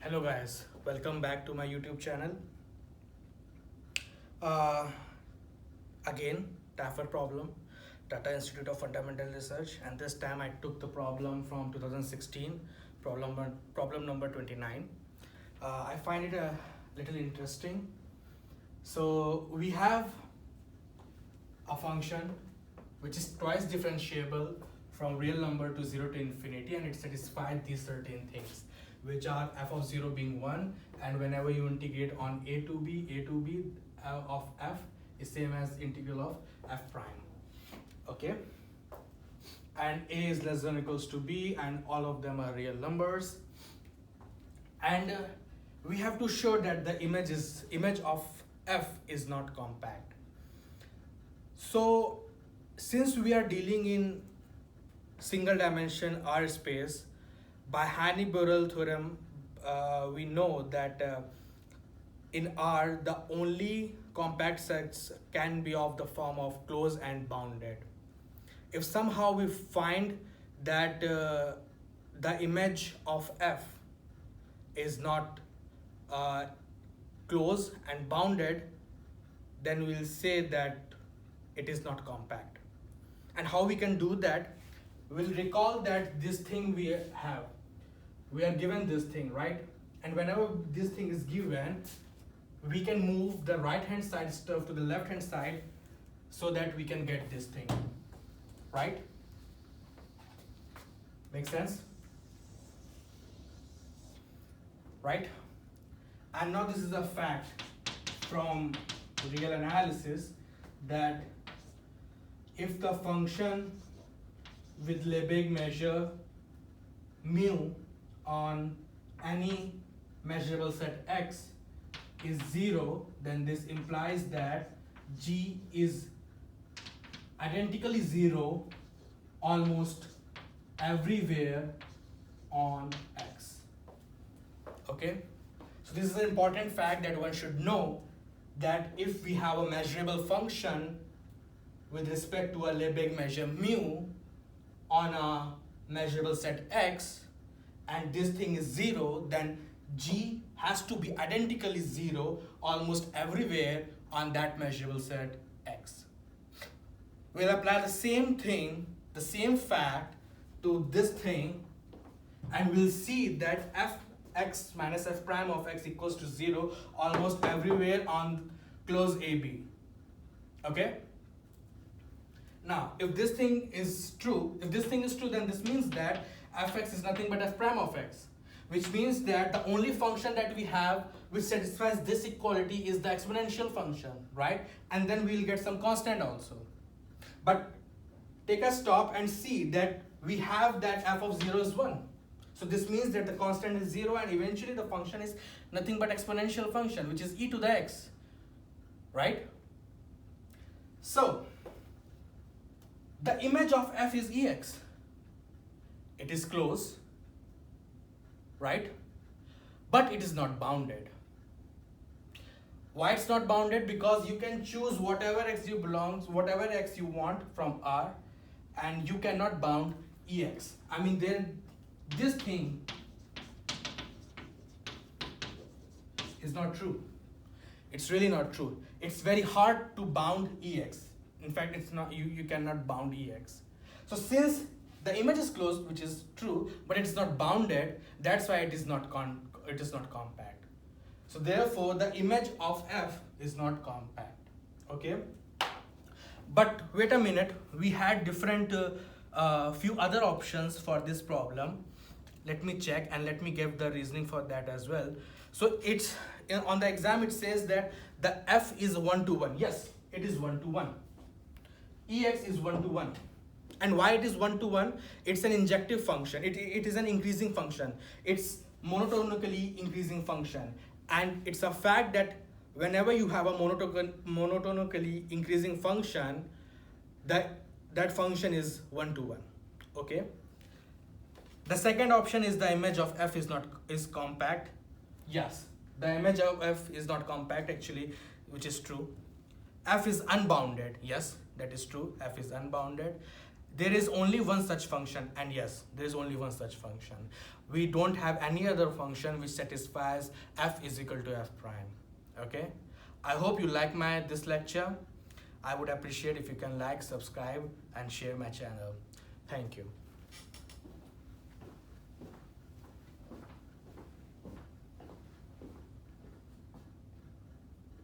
Hello guys, welcome back to my YouTube channel. Uh, Again, TAFR problem, Tata Institute of Fundamental Research, and this time I took the problem from 2016, problem number 29. I find it a little interesting. So we have a function which is twice differentiable from real number to 0 to infinity, and it satisfies these certain things, which are f of 0 being 1, and whenever you integrate on a to b of f is same as integral of f prime. Okay, and a is less than or equals to b, and all of them are real numbers, and we have to show that the image of f is not compact. So since we are dealing in single dimension R space, by Hani-Borel theorem, we know that in R, the only compact sets can be of the form of closed and bounded. If somehow we find that the image of F is not closed and bounded, then we'll say that it is not compact. And how we can do that? We'll recall that this thing we are given this thing, right? And whenever this thing is given, we can move the right hand side stuff to the left hand side so that we can get this thing, right? Make sense? Right? And now this is a fact from real analysis that if the function with Lebesgue measure mu on any measurable set x is 0, then this implies that g is identically 0 almost everywhere on x. Okay, so this is an important fact that one should know, that if we have a measurable function with respect to a Lebesgue measure mu on a measurable set x, and this thing is 0, then g has to be identically 0 almost everywhere on that measurable set x. We'll apply the same thing, the same fact to this thing, and we'll see that fx minus f prime of x equals to 0 almost everywhere on closed AB. Okay? Now, if this thing is true, then this means that fx is nothing but f prime of x, which means that the only function that we have which satisfies this equality is the exponential function, right? And then we'll get some constant also. But take a stop and see that we have that f of 0 is 1. So this means that the constant is 0, and eventually the function is nothing but exponential function, which is e to the x, right? So the image of f is ex. It is closed, right? But it is not bounded. Why it's not bounded? Because you can choose whatever x you want from R, and you cannot bound ex. I mean, this thing is not true. It's really not true. It's very hard to bound ex. In fact, it's not, you cannot bound ex. So since the image is closed, which is true, but it's not bounded, that's why it is not compact. So therefore the image of f is not compact. Okay, but wait a minute, we had different few other options for this problem. Let me check and let me give the reasoning for that as well. So it's on the exam, it says that the f is 1 to 1. Yes, it is 1 to 1. Ex is 1 to 1. And why it is 1 to 1? It's an injective function. It is an increasing function. It's monotonically increasing function. And it's a fact that whenever you have a monotonically increasing function, that function is 1 to 1. Okay. The second option is the image of f is compact. Yes, the image of f is not compact actually, which is true. F is unbounded. Yes, that is true. F is unbounded. there is only one such function, and yes, there is only one such function. We don't have any other function which satisfies f is equal to f prime. Okay, I hope you like this lecture. I would appreciate if you can like, subscribe, and share my channel. Thank you.